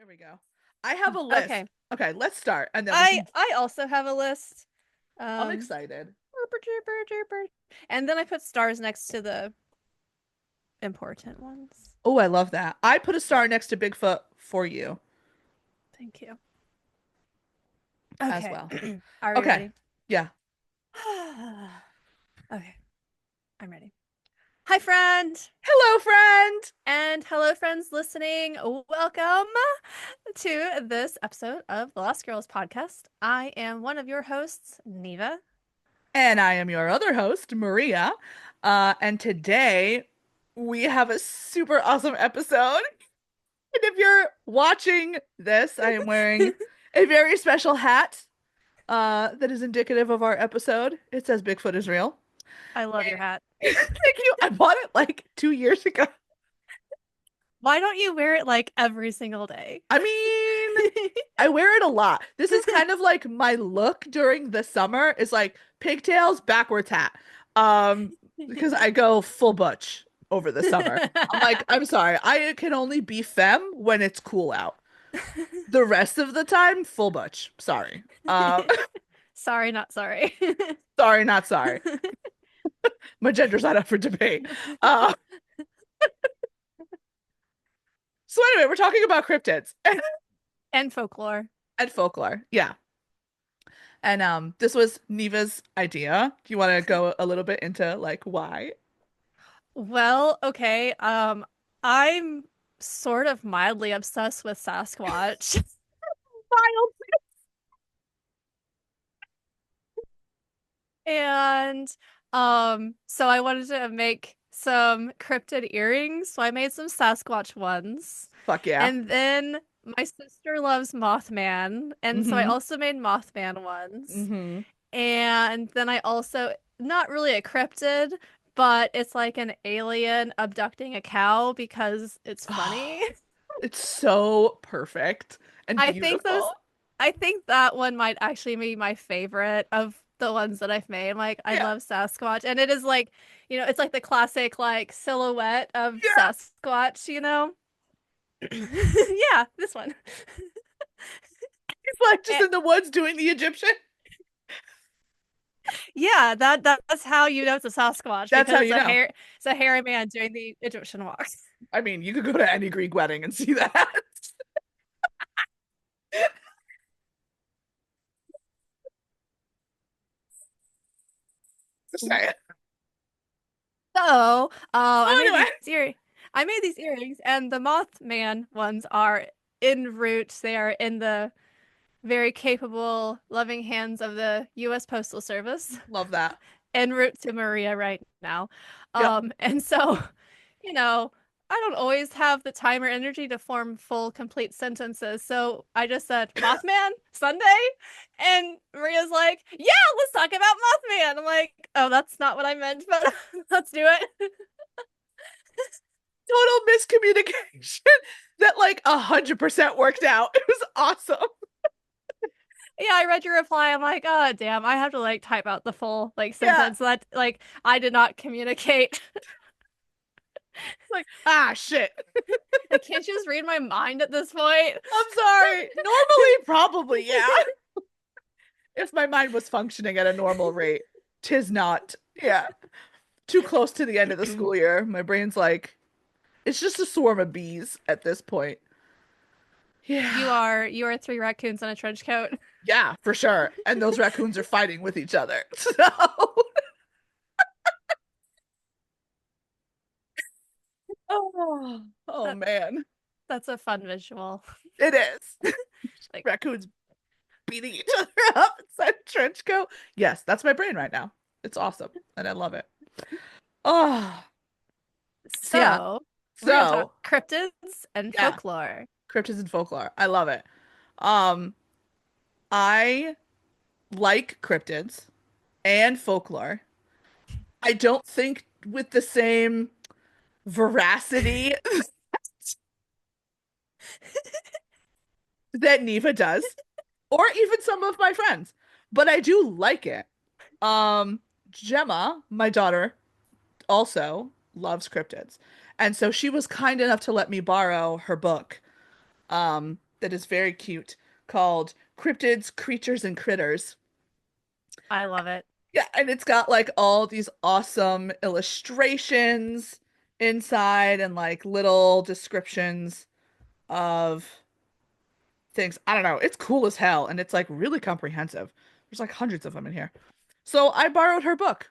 There we go. I have a list. Okay. Okay, let's start, and then we I can. I also have a list. I'm Um excited. and then I put stars next to the important ones. Oh, I love that. I put a star next to Bigfoot for you Thank you. as Okay. well. Are we Okay. ready? Yeah. Okay, I'm ready. Hi friend. Hello, friend. And hello friends listening. Welcome to this episode of the Lost Girls podcast. I am one of your hosts, Neva. And I am your other host, Maria. And today we have a super awesome episode. And if you're watching this, I am wearing a very special hat that is indicative of our episode. It says Bigfoot is real. I love your hat. Thank you. I bought it like 2 years ago. Why don't you wear it like every single day? I mean, I wear it a lot. This is kind of like my look during the summer is like pigtails, backwards hat. Because I go full butch over the summer. I'm like, I'm sorry, I can only be femme when it's cool out. The rest of the time, full butch. Sorry. Sorry, not sorry. Sorry, not sorry. My gender's not up for debate. Uh, so anyway, we're talking about cryptids And folklore. and folklore. Yeah. And this was Neva's idea. Do you want to go a little bit into like why? Well, okay. I'm sort of mildly obsessed with Sasquatch. Wild. And so I wanted to make some cryptid earrings. So I made some Sasquatch ones. Fuck yeah. And then my sister loves Mothman, and so I Mm-hmm. also made Mothman ones. Mm-hmm. And then I also, not really a cryptid, but it's like an alien abducting a cow because it's funny. It's so perfect and I think those, beautiful. I think that one might actually be my favorite of the ones that I've made. Like, I Yeah. love Sasquatch, and it is like, it's like the classic like silhouette of Yeah. Sasquatch. Yeah, this one. He's like just Eh, in the woods doing the Egyptian. yeah, that's how you know it's a Sasquatch That's because how you know. it's a hairy man doing the Egyptian walk. I mean, you could go to any Greek wedding and see that. Just saying. So, Well, anyway. I made these earrings, and the Mothman ones are en route. They are in the very capable, loving hands of the U.S. Postal Service, Love that. en route to Maria right now. Yep. And so, you know, I don't always have the time or energy to form full, complete sentences. So I just said Mothman Sunday, and Maria's like, "Yeah, let's talk about Mothman." I'm like, "Oh, that's not what I meant, but let's do it." Total miscommunication that like 100% worked out. It was awesome. Yeah, I read your reply. I'm like, oh damn, I have to like type out the full like Yeah. sentence that like I did not communicate. It's like, ah, shit. Like, can't you just read my mind at this point? I'm sorry. Normally, probably, yeah. If my mind was functioning at a normal rate, tis not. Yeah. Too close to the end of the school year. My brain's like, it's just a swarm of bees at this point. You Yeah. are you are three raccoons in a trench coat. Yeah, for sure. And those raccoons are fighting with each other. So, oh, oh That man. that's a fun visual. It is. Like, Raccoons beating each other up inside a trench coat. Yes, that's my brain right now. It's awesome. And I love it. Oh, so yeah. so we're gonna talk So, cryptids and yeah, folklore. cryptids and folklore. I love it. Um, I like cryptids and folklore. I don't think with the same veracity that Neva does, or even some of my friends, but I do like it. Gemma, my daughter, also loves cryptids. And so she was kind enough to let me borrow her book. that is very cute called Cryptids, Creatures, and Critters. I love it. Yeah, and it's got like all these awesome illustrations inside and like little descriptions of things. I don't know. It's cool as hell and it's like really comprehensive. There's like hundreds of them in here. So I borrowed her book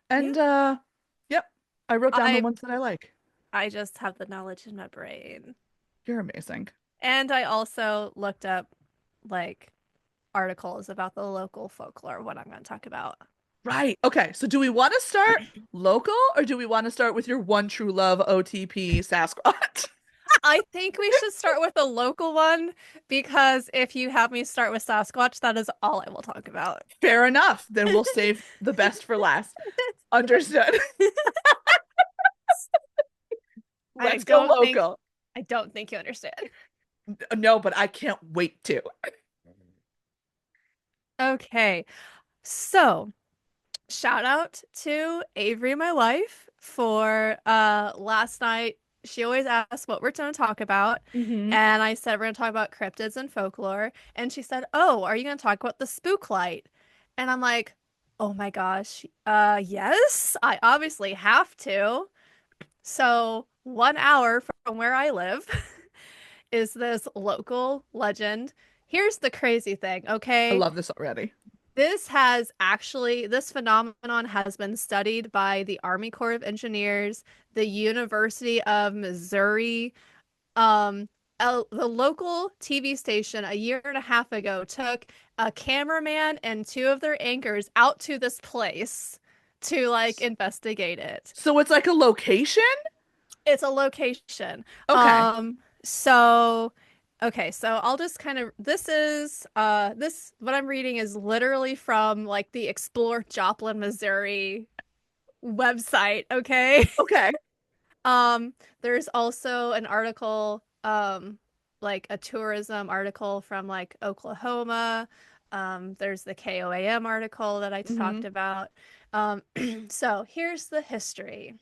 Yeah. and yep, I wrote down the I ones that I like. I just have the knowledge in my brain. You're amazing. And I also looked up like articles about the local folklore, what I'm going to talk about. Right. Okay. So do we want to start local or do we want to start with your one true love OTP Sasquatch? I think we should start with a local one because if you have me start with Sasquatch, that is all I will talk about. Fair enough. Then we'll save the best for last. Understood. I Let's go don't think local. I don't think you understand. No, but I can't wait to. Okay. So, shout out to Avery, my wife, for last night. She always asks what we're going to talk about. Hmm. And I said we're going to talk about cryptids and folklore. And she said, "Oh, are you going to talk about the spook light?" And I'm like, "Oh my gosh. Yes, I obviously have to." So, 1 hour from where I live is this local legend. Here's the crazy thing, I okay? love this already. This phenomenon has been studied by the Army Corps of Engineers, the University of Missouri. Um, the local TV station a year and a half ago took a cameraman and two of their anchors out to this place to like investigate it. So it's like a location? It's a location. Okay. So okay, so I'll just kind of this what I'm reading is literally from like the Explore Joplin, Missouri website, okay? Okay. Um, there's also an article, like a tourism article from like Oklahoma. There's the KOAM article that I Hmm. talked about. Um, so here's the history.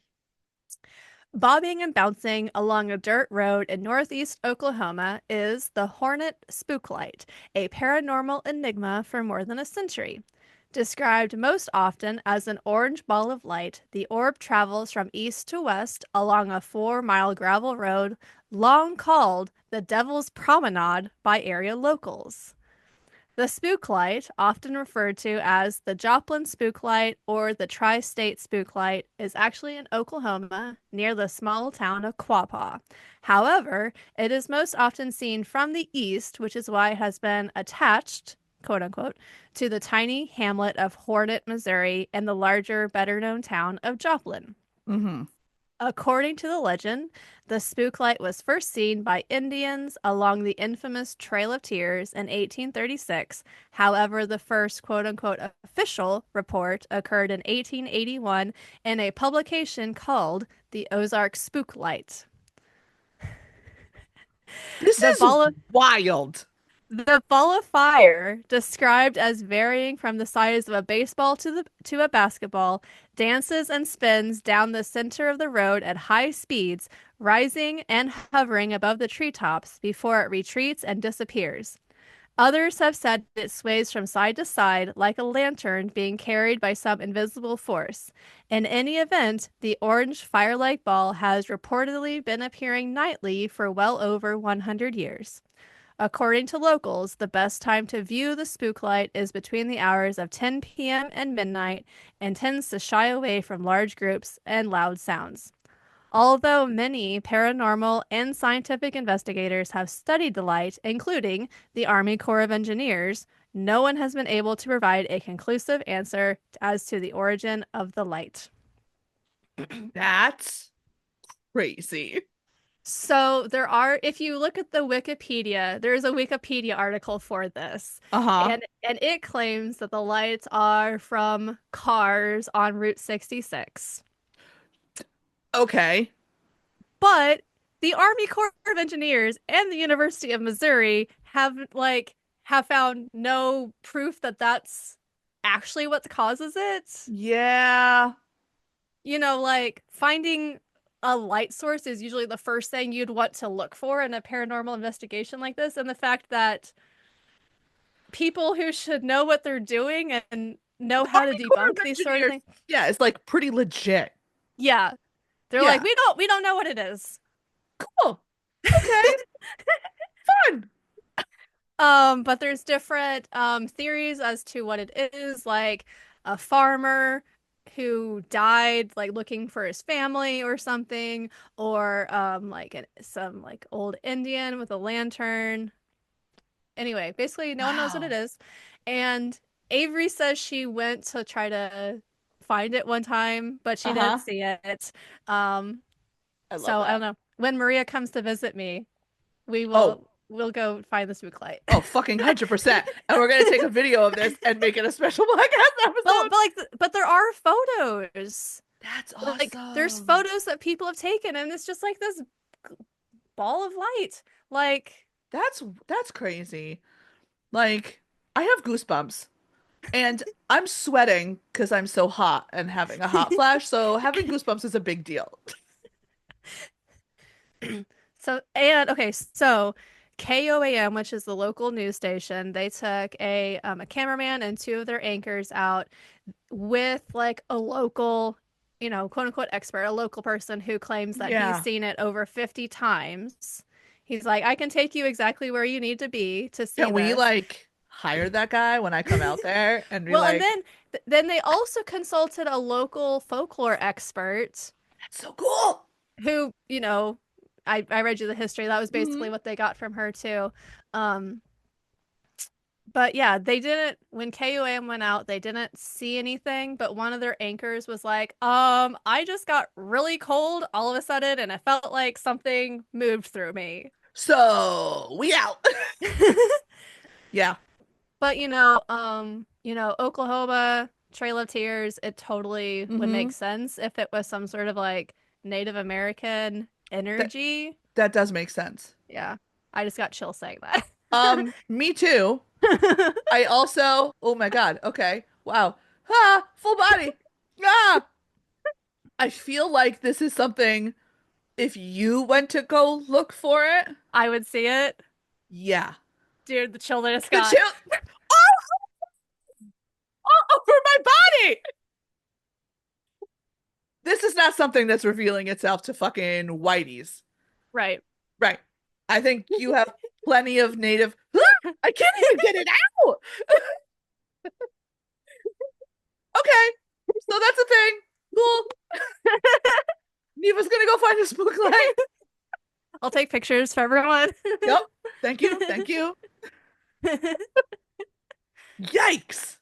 Bobbing and bouncing along a dirt road in northeast Oklahoma is the Hornet Spook Light, a paranormal enigma for more than a century. Described most often as an orange ball of light, the orb travels from east to west along a 4-mile gravel road, long called the Devil's Promenade by area locals. The spook light, often referred to as the Joplin Spook Light or the Tri-State Spook Light, is actually in Oklahoma near the small town of Quapaw. However, it is most often seen from the east, which is why it has been attached, quote unquote, to the tiny hamlet of Hornet, Missouri, and the larger, better known town of Joplin. Hmm. According to the legend, the spook light was first seen by Indians along the infamous Trail of Tears in 1836. However, the first quote unquote official report occurred in 1881 in a publication called The Ozark Spook Light. This The is ball wild. The ball of fire, described as varying from the size of a baseball to a basketball, dances and spins down the center of the road at high speeds, rising and hovering above the treetops before it retreats and disappears. Others have said it sways from side to side like a lantern being carried by some invisible force. In any event, the orange fire-like ball has reportedly been appearing nightly for well over 100 years. According to locals, the best time to view the spook light is between the hours of 10 p.m. and midnight and tends to shy away from large groups and loud sounds. Although many paranormal and scientific investigators have studied the light, including the Army Corps of Engineers, no one has been able to provide a conclusive answer as to the origin of the light. That's crazy. So if you look at the Wikipedia, there's a Wikipedia article for this. Uh-huh. And it claims that the lights are from cars on Route 66. Okay. But the Army Corps of Engineers and the University of Missouri have found no proof that that's actually what causes it. Yeah. Like finding a light source is usually the first thing you'd want to look for in a paranormal investigation like this, and the fact that people who should know what they're doing and know how to Army Corps of debunk these sort of Engineers. things. Yeah, it's like pretty legit. Yeah, they're like, Yeah. we don't know what it is. Cool. Okay. Fun. But there's different theories as to what it is, like a farmer who died like looking for his family or something, or like some like old Indian with a lantern. Anyway, basically no one knows what it Wow. is. And Avery says she went to try to find it one time, but she didn't Uh-huh. see it. Um, I love so I don't that. know. When Maria comes to visit me, Oh, we'll go find the spook light. oh, fucking 100%. And we're gonna take a video of this and make it a special podcast Well, episode. but there are photos. That's Like there's awesome. photos that people have taken, and it's just like this ball of light. Like, That's crazy. Like, I have goosebumps and I'm sweating because I'm so hot and having a hot flash. So having goosebumps is a big deal. so and okay, so KOAM, which is the local news station, they took a cameraman and two of their anchors out with like a local, quote unquote expert, a local person who claims that he's Yeah. seen it over 50 times. He's like, I can take you exactly where you need to be to see Can we this. like hire that guy when I come out there and be Well, and like, then they also consulted a local folklore expert that's so cool. who, I read you the history. That was basically Hmm. what they got from her too. Um, but yeah, they didn't when KUAM went out, they didn't see anything, but one of their anchors was like, I just got really cold all of a sudden and it felt like something moved through me. So we out. Yeah. But Oklahoma, Trail of Tears, it totally would make Hmm. sense if it was some sort of like Native American That energy. that does make sense. Yeah. I just got chill saying that. Me too. I also, oh my God. Okay. Wow. Ah, full body. Ah. I feel like this is something if you went to go look for it. I would see it. Yeah. Dude, the chill that it's The got. chill all over my body. This is not something that's revealing itself to fucking whiteys. Right. Right. I think you have plenty of native. I can't even get it out. Okay. So that's a thing. Cool. Neva's gonna go find a spook light. I'll take pictures for everyone. Yep. Thank you. Thank you. Yikes.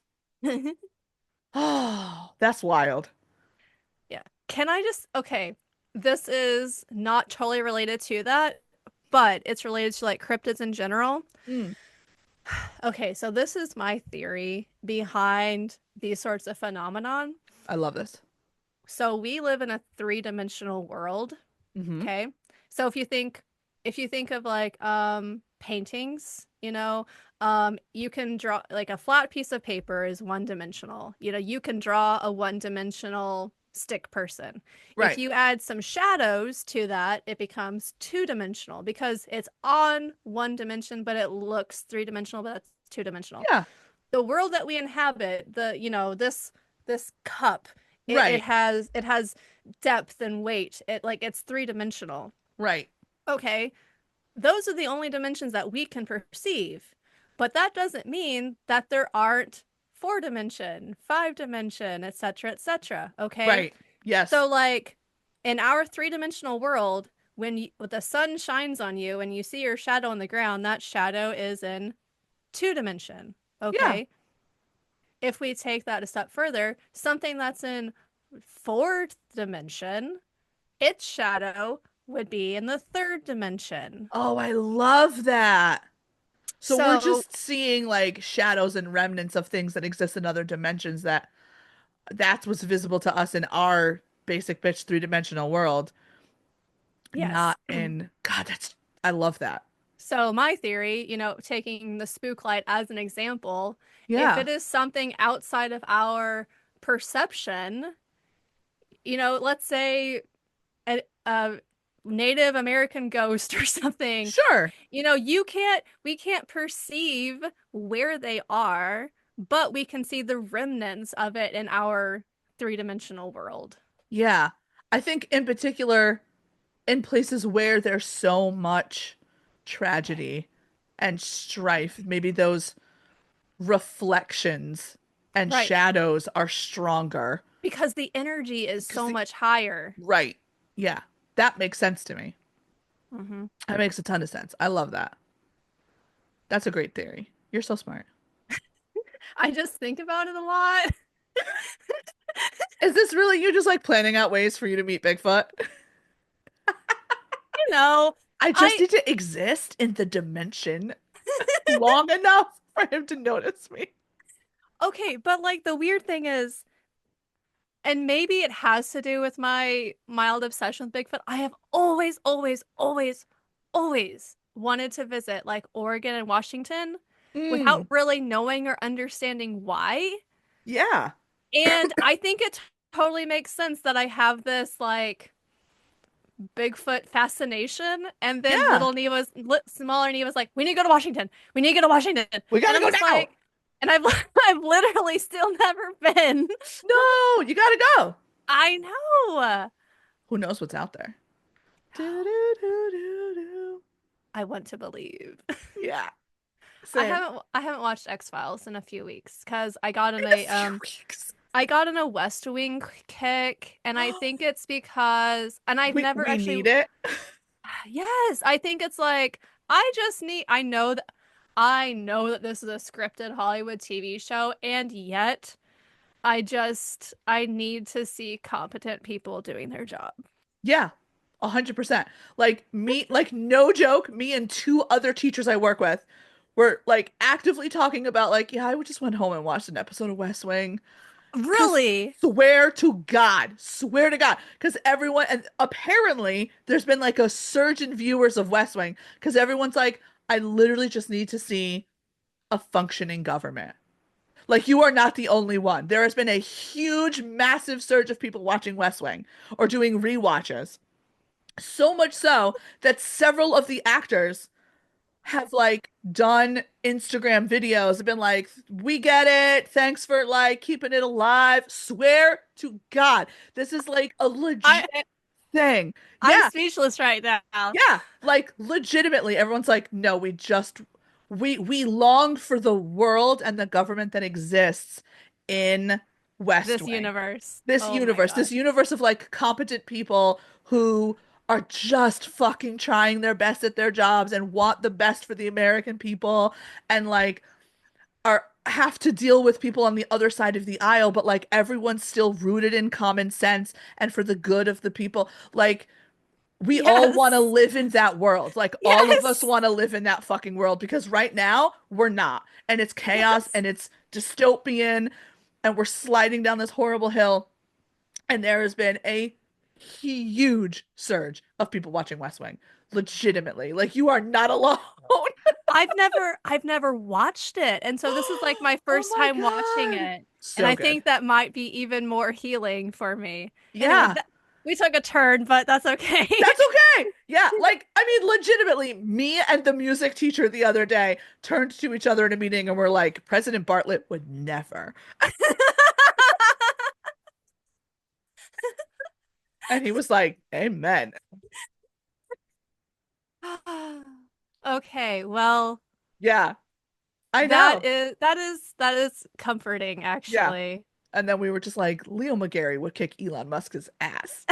Oh, that's wild. Yeah. Can I just, okay, this is not totally related to that, but it's related to like cryptids in general. Mm, Okay, so this is my theory behind these sorts of phenomenon. I love this. So we live in a three-dimensional world, Hmm. okay? So if you think of like paintings, you can draw like a flat piece of paper is one dimensional. You can draw a one-dimensional stick person. If Right. you add some shadows to that, it becomes two-dimensional because it's on one dimension, but it looks three-dimensional, but it's two-dimensional. Yeah. The world that we inhabit, this cup, it Right. has depth and weight. It's three-dimensional. Right. Okay, those are the only dimensions that we can perceive. But that doesn't mean that there aren't four dimension, five dimension, etc., etc. Okay? Right. Yes. So like in our three-dimensional world, when the sun shines on you and you see your shadow on the ground, that shadow is in two dimension. Yeah. Okay? If we take that a step further, something that's in fourth dimension, its shadow would be in the third dimension. Oh, I love that. So we're So, just seeing like shadows and remnants of things that exist in other dimensions that's what's visible to us in our basic bitch three-dimensional world, yes. not in God, I love that. So, my theory, taking the spook light as an example, if Yeah. it is something outside of our perception, let's say a Native American ghost or something, Sure. we can't perceive where they are, but we can see the remnants of it in our three-dimensional world. Yeah. I think in particular in places where there's so much tragedy and strife, maybe those reflections and Right. shadows are stronger. Because the energy is Because so much higher. right. Yeah. That makes sense to me. Hmm. That makes a ton of sense. I love that. That's a great theory. You're so smart. I just think about it a lot. Is this really you just like planning out ways for you to meet Bigfoot? You know, I just I need to exist in the dimension long enough for him to notice me. okay, but like the weird thing is, and maybe it has to do with my mild obsession with Bigfoot, I have always, always, always, always wanted to visit like Oregon and Washington without Mm, really knowing or understanding why. yeah. And I think it totally makes sense that I have this like Bigfoot fascination. And then Yeah. smaller Neva's like, we need to go to Washington. We need to go to Washington. We And gotta I'm go just now. like, and I've I've literally still never been. No, you gotta go. I know. Who knows what's out there? Do, do, do, do, do. I want to believe. Yeah, same. I haven't watched X-Files in a few weeks because In a few weeks. I got in a West Wing kick, and I think it's because, and I've never We actually, need it. yes, I think it's like I know that this is a scripted Hollywood TV show, and yet I need to see competent people doing their job. Yeah, 100%. Like me, like no joke, me and two other teachers I work with were like actively talking about like, yeah, I would just went home and watched an episode of West Wing. Because Really? swear to God, because everyone, and apparently there's been like a surge in viewers of West Wing because everyone's like, I literally just need to see a functioning government. Like, you are not the only one. There has been a huge, massive surge of people watching West Wing or doing rewatches. So much so that several of the actors have like done Instagram videos and been like, we get it. Thanks for like keeping it alive. Swear to God, this is like a legit I thing. I'm Yeah, speechless right now. yeah. Like legitimately, everyone's like, no, we longed for the world and the government that exists in West This Wing. universe. This Oh my universe, God. this universe of like competent people who are just fucking trying their best at their jobs and want the best for the American people and like are have to deal with people on the other side of the aisle, but like everyone's still rooted in common sense and for the good of the people. Like we all want to Yes. live in that world. Like all of us Yes. want to live in that fucking world because right now we're not. And it's chaos Yes. and it's dystopian and we're sliding down this horrible hill. And there has been a huge surge of people watching West Wing. Legitimately. Like you are not alone. I've never watched it. And so this is like my Oh first my time watching God. it. And So I good. think that might be even more healing for me. Anyway, Yeah. we took a turn, but that's okay. That's okay. Yeah. Like, I mean, legitimately, me and the music teacher the other day turned to each other in a meeting and were like, President Bartlett would never. And he was like, Amen. Okay, well, Yeah, I know. that is comforting Yeah. actually. And then we were just like, Leo McGarry would kick Elon Musk's ass.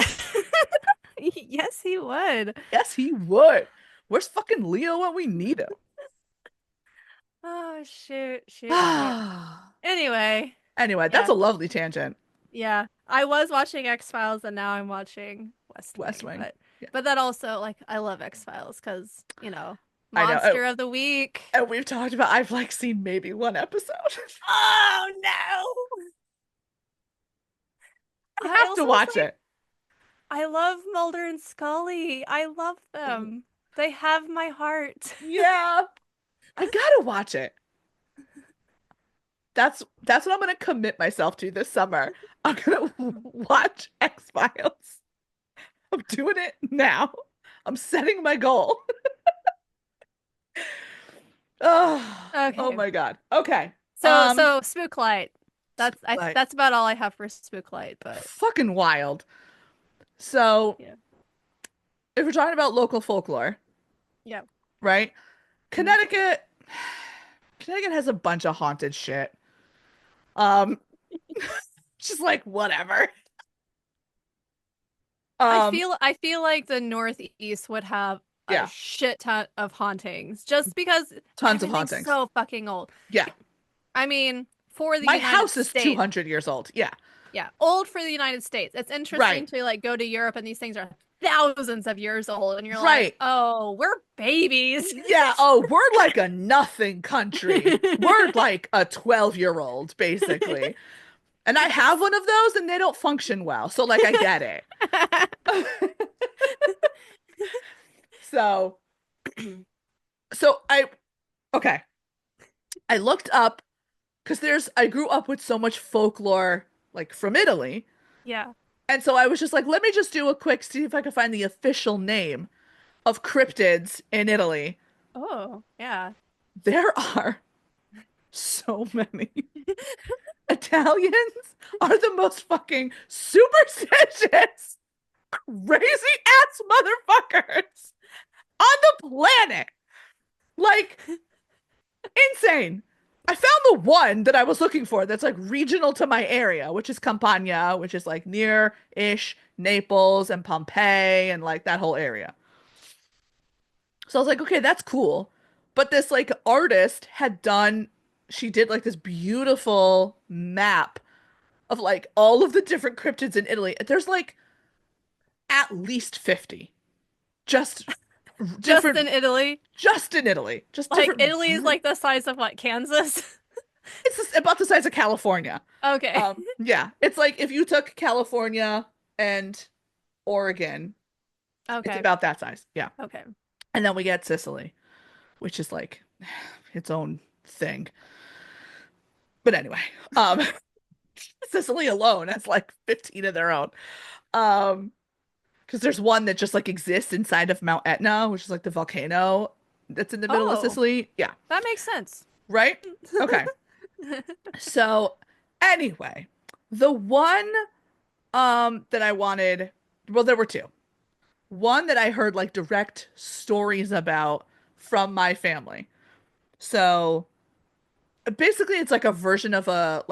Yes, he would. Yes, he would. Where's fucking Leo when we need Oh, shoot, shoot, shoot. him? Anyway, Anyway, that's yeah, a lovely tangent. yeah. I was watching X-Files and now I'm watching West West Wing, Wing. Yeah, but that also like I love X-Files because, I know. Monster of the Week. And we've talked about, I've like seen maybe one episode. Oh no. I I have to also was watch like, it. I love Mulder and Scully. I love them. They have my heart. Yeah, I gotta watch it. That's what I'm gonna commit myself to this summer. I'm gonna watch X-Files. I'm I'm doing it now. I'm setting my goal. Oh Okay. my God. Okay. So Spook Light. Like That's about all I have for Spook Light, but fucking wild. So yeah. if we're talking about local folklore, Yeah. right? Mhm. Connecticut, Connecticut has a bunch of haunted shit. Um, just like whatever. Um, I feel like the Northeast would have a yeah, shit ton of hauntings just because tons of everything's hauntings. so fucking old. Yeah. I mean, for the My United house is States, 200 years old. Yeah. yeah, old for the United States. It's interesting Right. to like go to Europe and these things are thousands of years old and you're like, Right. "Oh, we're babies." Yeah. Oh, we're like a nothing country. We're like a 12-year-old, basically. And I Yes. have one of those and they don't function well. So, like, I get it. So, so okay. I looked up because I grew up with so much folklore, like from Italy. Yeah. And so I was just like, let me just do a quick, see if I can find the official name of cryptids in Italy. Oh, yeah. There are so many. Italians are the most fucking superstitious, crazy ass motherfuckers on the planet. Like, insane. I found the one that I was looking for that's like regional to my area, which is Campania, which is like near-ish Naples and Pompeii and like that whole area. So I was like, okay, that's cool. But this like artist she did like this beautiful map of like all of the different cryptids in Italy. There's like at least 50. Just Just in different, Italy. just in Italy. Just Like different. Italy is like the size of what, Kansas? It's about the size of California. Okay. Yeah, it's like if you took California and Oregon, it's Okay. about that size. Yeah. Okay. And then we get Sicily, which is like its own thing. But anyway, um, Sicily alone has like 15 of their own. Um, because there's one that just like exists inside of Mount Etna, which is like the volcano that's in the middle of Oh, Sicily. Yeah, that makes sense. right? Okay. So anyway, the one that I wanted, well, there were two. One that I heard like direct stories about from my family. So basically it's like a version of a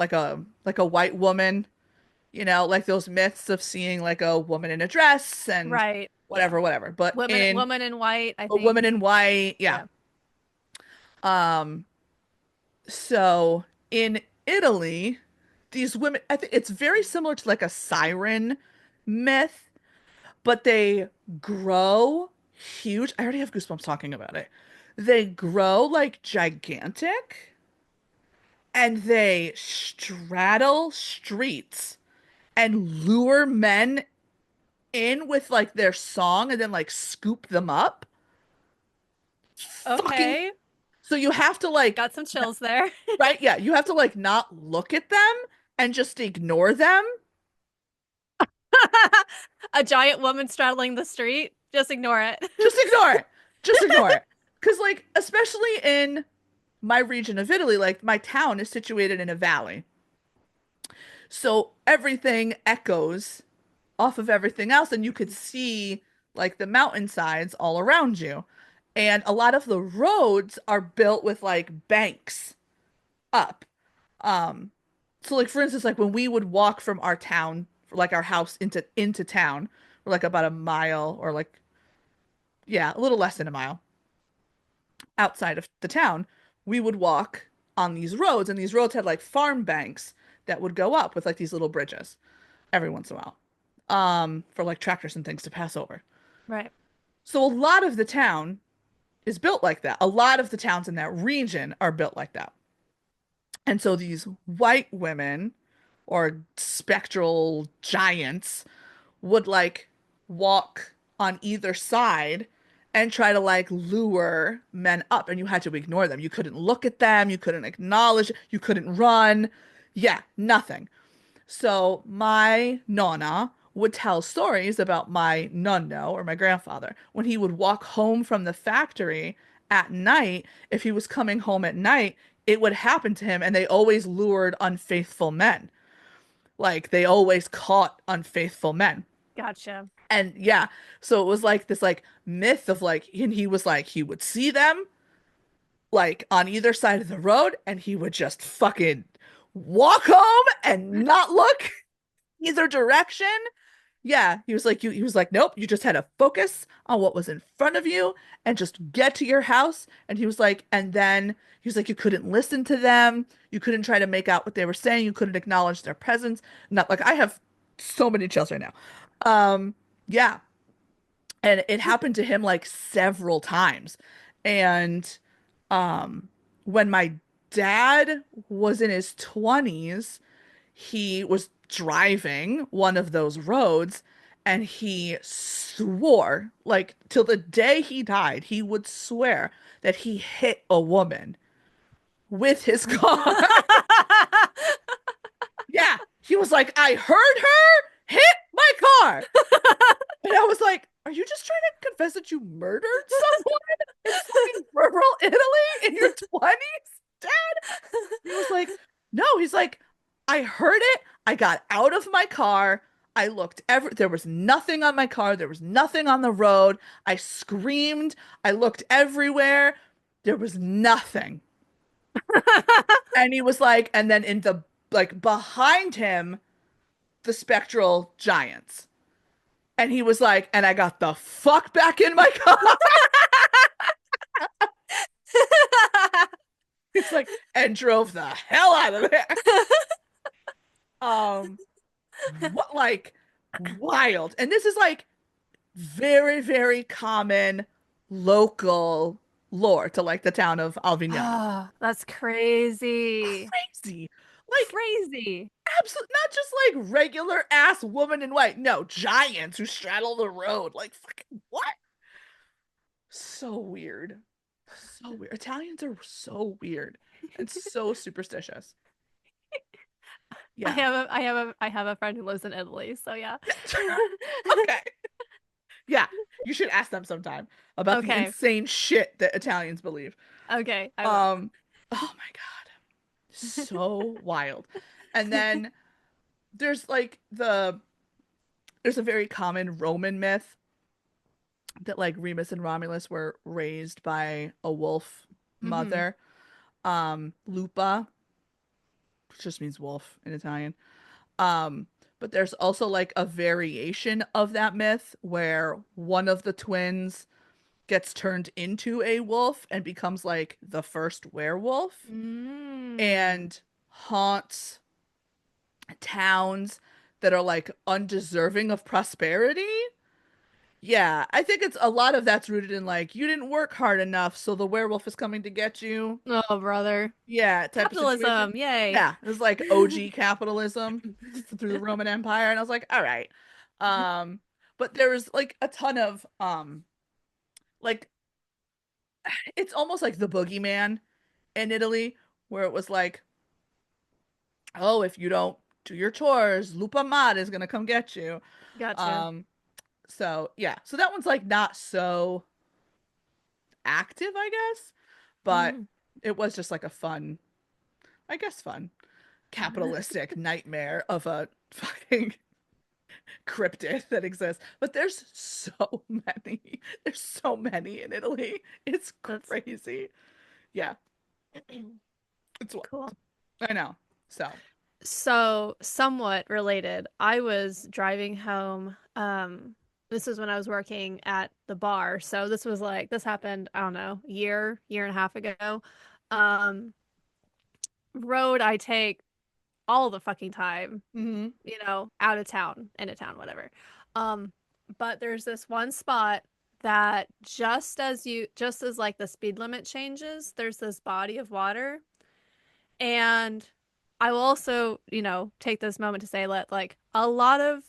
white woman, like those myths of seeing like a woman in a dress and Right. Yeah. whatever, whatever. But in Woman in white, I a woman think. in white, yeah. Yeah. Um, so in Italy, these women, I think it's very similar to like a siren myth, but they grow huge. I already have goosebumps talking about it. They grow like gigantic and they straddle streets and lure men in with like their song and then like scoop them up. Fucking, Okay. so you have to like, Got some chills there. right? Yeah, you have to like not look at them and just ignore them. A giant woman straddling the street. Just ignore it. Just ignore it. Just ignore it. Because, like, especially in my region of Italy, like, my town is situated in a valley. So everything echoes off of everything else, and you could see, like, the mountainsides all around you. And a lot of the roads are built with, like, banks up. Um, so, like, for instance, like, when we would walk from our town, like, our house into town, we're, like, about a mile or, like, yeah, a little less than a mile outside of the town, we would walk on these roads, and these roads had like farm banks that would go up with like these little bridges every once in a while, for like tractors and things to pass over. Right. So a lot of the town is built like that. A lot of the towns in that region are built like that. And so these white women or spectral giants would like walk on either side and try to like lure men up, and you had to ignore them. You couldn't look at them, you couldn't acknowledge, you couldn't run. Yeah, nothing. So my nonna would tell stories about my nonno or my grandfather. When he would walk home from the factory at night, if he was coming home at night, it would happen to him, and they always lured unfaithful men. Like they always caught unfaithful men. Gotcha. And yeah, so it was like this like myth of like, and he was like, he would see them like on either side of the road, and he would just fucking walk home and not look either direction. Yeah, he was like, he was like, nope, you just had to focus on what was in front of you and just get to your house. And he was like, and then he was like, you couldn't listen to them, you couldn't try to make out what they were saying, you couldn't acknowledge their presence. Not like I have so many chills right now. Yeah, and it happened to him like several times. And when my dad was in his 20s, he was driving one of those roads, and he swore, like till the day he died, he would swear that he hit a woman with his car. Yeah, he was like, I heard her hit my car. And I was like, are you just trying to confess that you murdered someone in fucking rural Italy in your 20s, Dad? He was like, no, he's like, I heard it. I got out of my car. I looked there was nothing on my car. There was nothing on the road. I screamed. I looked everywhere. There was nothing. And he was like, and then in the like behind him, the spectral giants. And he was like, and I got the fuck back in my car. It's like, and drove the hell out of there. Um, what like wild. And this is like very, very common local lore to like the town of Alvignano. Oh, that's crazy. Crazy. Like Crazy. absolute, not just like regular ass woman in white. No, giants who straddle the road. Like fucking what? So weird. So weird. Italians are so weird and so superstitious. Yeah. I have a friend who lives in Italy, so yeah. Okay. Yeah. You should ask them sometime about the Okay. insane shit that Italians believe. Okay, I will. Oh my God. So wild. And then there's like there's a very common Roman myth that like Remus and Romulus were raised by a wolf Hmm. mother, Lupa, which just means wolf in Italian. Um, but there's also like a variation of that myth where one of the twins gets turned into a wolf and becomes like the first werewolf Mm. and haunts towns that are like undeserving of prosperity. Yeah, I think it's a lot of that's rooted in like you didn't work hard enough, so the werewolf is coming to get you. Oh, brother. Yeah, type of situation. Capitalism. Yay. Yeah, it was like OG capitalism through the Roman Empire, and I was like, all right. Um, but there was like a ton of like it's almost like the boogeyman in Italy, where it was like, oh, if you don't do your chores, Lupa Mod is gonna come get you. Gotcha. Um, so yeah, so that one's like not so active, I guess, but Mm. it was just like a fun, I guess, fun capitalistic nightmare of a fucking cryptid that exists. But there's so many. There's so many in Italy. It's That's crazy. Yeah, it's what cool. I know. So, So, somewhat related, I was driving home. This was when I was working at the bar. So this was like this happened, I don't know, year and a half ago. Um, Road I take all the fucking time, mhm. out of town, in a town, whatever. Um, but there's this one spot that just as like the speed limit changes, there's this body of water. And I will also, take this moment to say that like a lot of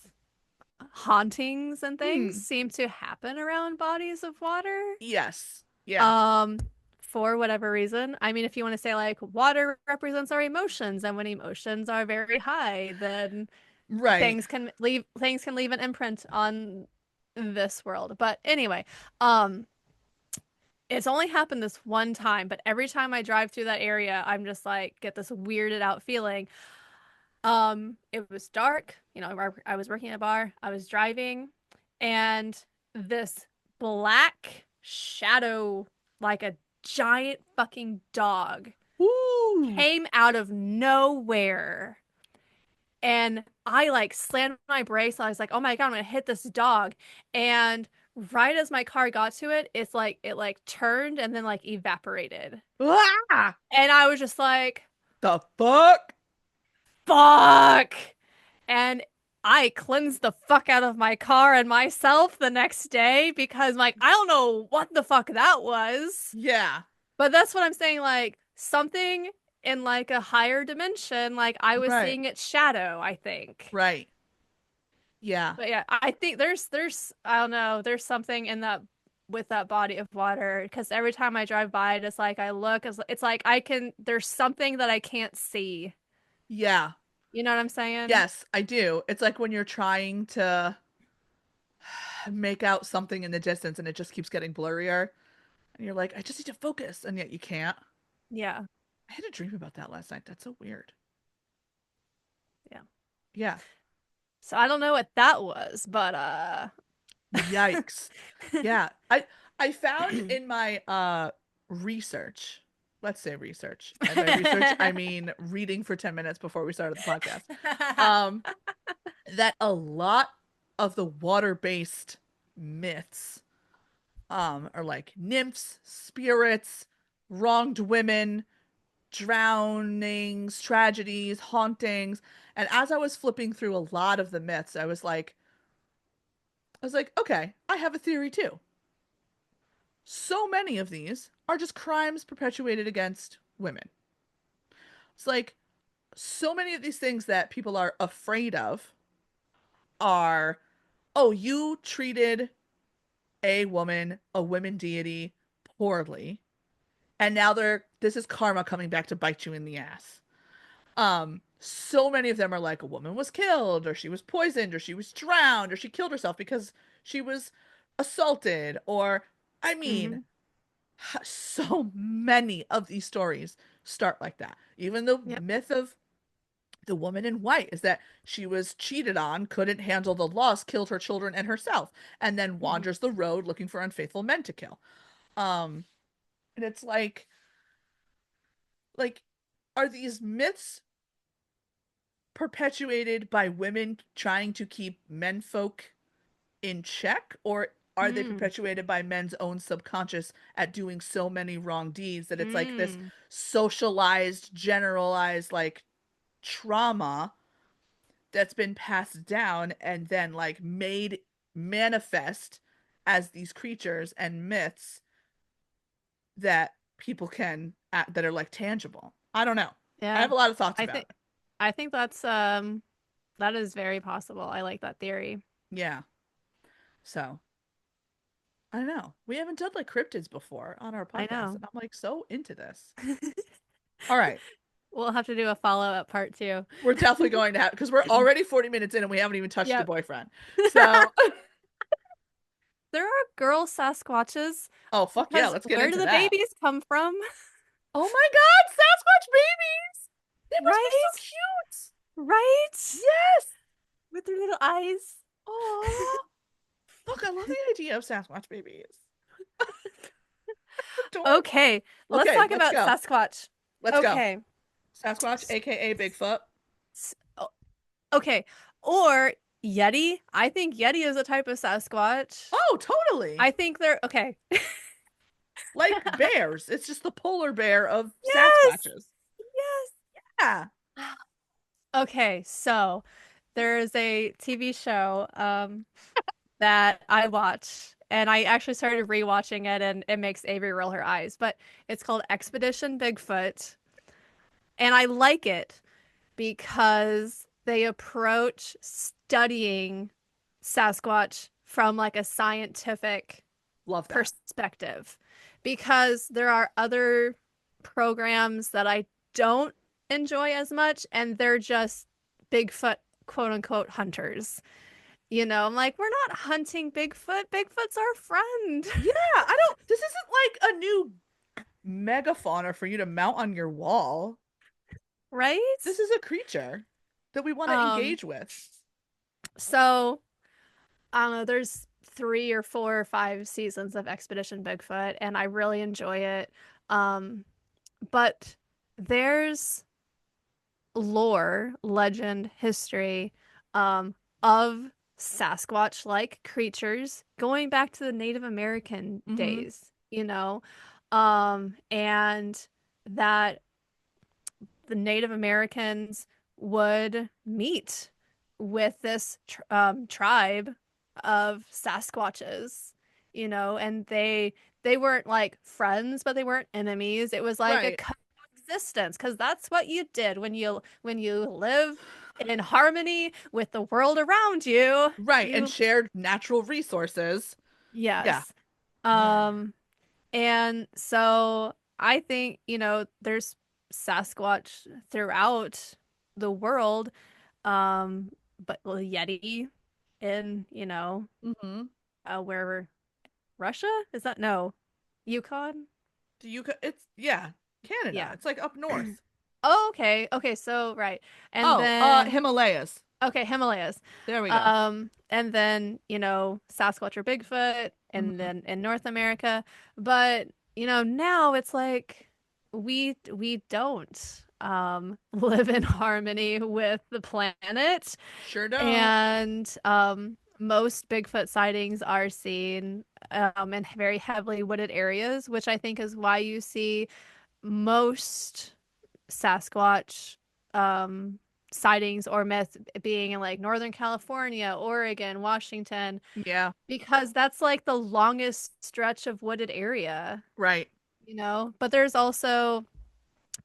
hauntings and things Hmm. seem to happen around bodies of water. Yes. Yeah. Um, for whatever reason. I mean, if you want to say like water represents our emotions, and when emotions are very high, then Right. Things can leave an imprint on this world. But anyway, um it's only happened this one time, but every time I drive through that area, I'm just like get this weirded out feeling. It was dark, I was working at a bar, I was driving, and this black shadow, like a giant fucking dog, Ooh. came out of nowhere. And I like slammed my brakes. I was like, oh my God, I'm gonna hit this dog. And right as my car got to it, it turned and then like evaporated. Ah! And I was just like, The fuck? fuck. And I cleansed the fuck out of my car and myself the next day because like I don't know what the fuck that was. Yeah. But that's what I'm saying, like something in like a higher dimension, like I was Right. seeing its shadow, I think. Right. Yeah. But yeah, I think there's I don't know, there's something in that with that body of water because every time I drive by it, it's like I look, it's like there's something that I can't see. Yeah. You know what I'm saying? Yes, I do. It's like when you're trying to make out something in the distance and it just keeps getting blurrier. And you're like, I just need to focus. And yet you can't. Yeah. I had a dream about that last night. That's so weird. Yeah. Yeah. So I don't know what that was, but Yikes. Yeah. I found in my research, let's say research. And by research, I mean reading for 10 minutes before we started the podcast. Um, that a lot of the water-based myths are like nymphs, spirits, wronged women, drownings, tragedies, hauntings. And as I was flipping through a lot of the myths, I was like, okay, I have a theory too. So many of these are just crimes perpetuated against women. It's like so many of these things that people are afraid of are, oh, you treated a women deity poorly, and now this is karma coming back to bite you in the ass. So many of them are like a woman was killed, or she was poisoned, or she was drowned, or she killed herself because she was assaulted, or I mean, hmm so many of these stories start like that. Even the Yep. myth of the woman in white is that she was cheated on, couldn't handle the loss, killed her children and herself, and then hmm wanders the road looking for unfaithful men to kill. Um, and it's like, are these myths perpetuated by women trying to keep menfolk in check, or are they Mm. perpetuated by men's own subconscious at doing so many wrong deeds that it's like this Mm. socialized, generalized like trauma that's been passed down and then like made manifest as these creatures and myths that people can that are like tangible. I don't know. I Yeah. have a lot of thoughts I about think it. I think that is very possible. I like that theory. Yeah. So I don't know. We haven't done like cryptids before on our I podcast, know. and I'm like so into this. All right. We'll have to do a follow-up part two. We're definitely going to have because we're already 40 minutes in and we haven't even touched your Yep. boyfriend. So, There are girl Sasquatches oh fuck yeah, because let's get where do into the that. babies come from? Oh my God, Sasquatch babies! They must be so Right? cute. Right? Yes. With their little eyes. Oh, fuck, I love the idea of Sasquatch babies. Adorable. Okay, let's Okay, talk let's about go. Sasquatch. Let's go. Okay. Sasquatch, S- aka Bigfoot. oh, okay. Or Yeti. I think Yeti is a type of Sasquatch. Oh, totally. I think they're okay. Like bears. It's just the polar bear of Yes. Sasquatches. Yes. Yeah. Okay, so there's a TV show that I watch, and I actually started rewatching it, and it makes Avery roll her eyes. But it's called Expedition Bigfoot, and I like it because they approach studying Sasquatch from like a scientific Love that. perspective. Because there are other programs that I don't enjoy as much, and they're just Bigfoot quote unquote hunters. You know, I'm like, we're not hunting Bigfoot. Bigfoot's our friend. Yeah, I don't. This isn't like a new megafauna for you to mount on your wall. This Right? is a creature that we want to Um, engage with. so I don't know, there's 3 or 4 or 5 seasons of Expedition Bigfoot, and I really enjoy it. But there's lore, legend, history of Sasquatch-like creatures going back to the Native American Hmm. days, and that the Native Americans would meet with this tribe of Sasquatches, and they weren't like friends, but they weren't enemies. It was like a Right. coexistence because that's what you did when you live in harmony with the world around you. Right. And You shared natural resources. Yeah. Yes. Yeah. Um, and so I think, there's Sasquatch throughout the world, but well, Yeti in, Hmm. where Russia? Is that no? Yukon? It's yeah, Canada. Yeah. It's like up north. Oh, okay. Okay, so right. And Oh, then Himalayas. okay, Himalayas. There we go. And then, Sasquatch or Bigfoot, and Hmm. then in North America. But, now it's like we don't live in harmony with the planet. Sure don't. And most Bigfoot sightings are seen in very heavily wooded areas, which I think is why you see most Sasquatch um, sightings or myths being in like Northern California, Oregon, Washington, Yeah. because that's like the longest stretch of wooded area, Right. But there's also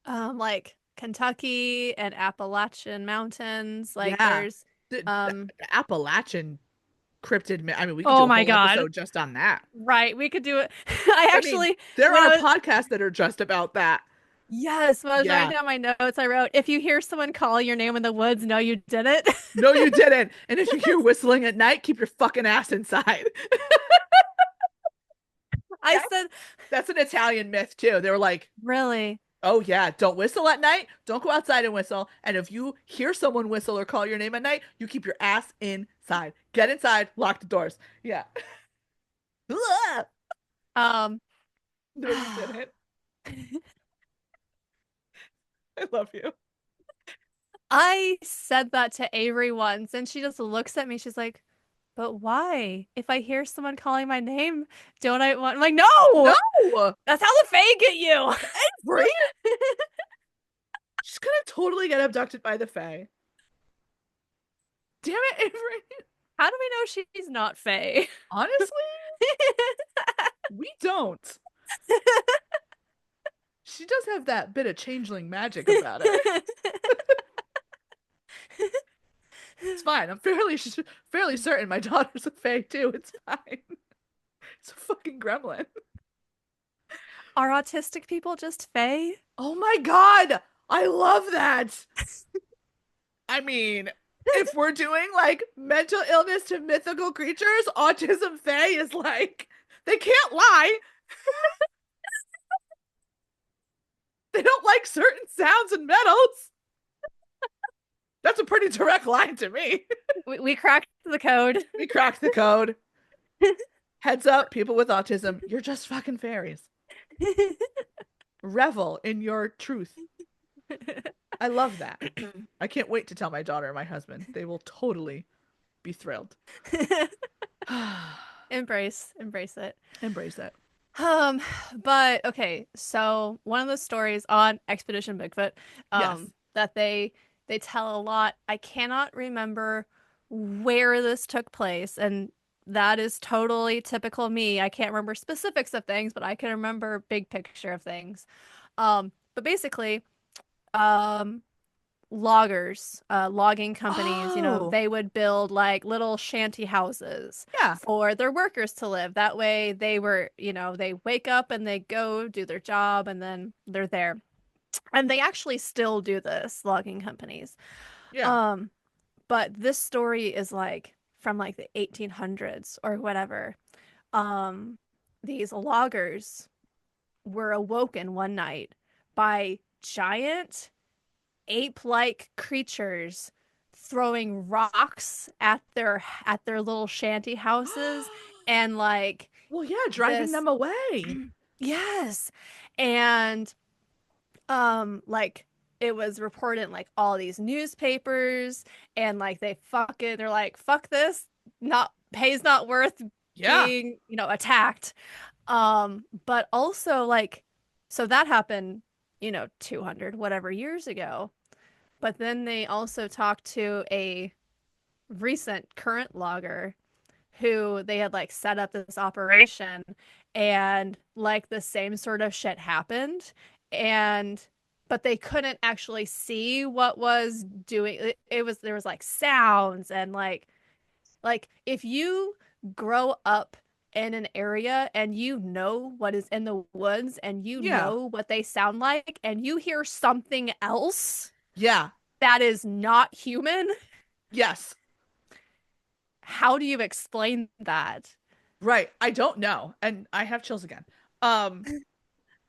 like Kentucky and Appalachian mountains. Like Yeah. there's The um Appalachian cryptid. I mean, we could do oh a my whole God. episode just on that. Right, we could do it. I I mean, actually there when are I was podcasts that are just about that. yes, when I was writing Yeah. down my notes, I wrote, if you hear someone call your name in the woods, no, you didn't. No, you didn't. And if you hear whistling at night, keep your fucking ass inside. I That's said, that's an Italian myth too. They were like, really? "Oh yeah, don't whistle at night. Don't go outside and whistle. And if you hear someone whistle or call your name at night, you keep your ass inside. Get inside, lock the doors." Yeah. Um, No, you didn't. I love you. I said that to Avery once, and she just looks at me. She's like, but why? If I hear someone calling my name, don't I want? I'm like, no! No, That's how the Fae get you. Avery. She's gonna totally get abducted by the Fae. Damn it, Avery. How do we know she's not Fae? Honestly, we don't. She does have that bit of changeling magic about her. It's fine. I'm fairly certain my daughter's a Fae too. It's fine. It's a fucking gremlin. Are autistic people just Fae? Oh my God. I love that. I mean, if we're doing like mental illness to mythical creatures, autism Fae is like, they can't lie. They don't like certain sounds and metals. That's a pretty direct line to me. We cracked the code. We cracked the code. Heads up, people with autism, you're just fucking fairies. Revel in your truth. I love that. I can't wait to tell my daughter and my husband. They will totally be thrilled. Embrace it. Embrace it. Um, but okay, so one of the stories on Expedition Bigfoot, Yes. that they tell a lot. I cannot remember where this took place, and that is totally typical me. I can't remember specifics of things, but I can remember big picture of things. But basically, um, logging companies, Oh, they would build like little shanty houses yeah. for their workers to live. That way they were, they wake up and they go do their job and then they're there. And they actually still do this, logging companies. Yeah. Um, But this story is like from like the 1800s or whatever. Um, these loggers were awoken one night by giant ape-like creatures throwing rocks at their little shanty houses and like Well, yeah, driving this them away. yes. And like it was reported in like all these newspapers and like they're like fuck this, not pay's not worth Yeah. being, attacked. But also like so that happened, 200 whatever years ago. But then they also talked to a recent current logger who they had like set up this operation and like the same sort of shit happened and but they couldn't actually see what was doing it was there was like sounds and like if you grow up in an area and you know what is in the woods and you Yeah. know what they sound like and you hear something else Yeah. that is not human, Yes. how do you explain that? Right. I don't know. And I have chills again. Um,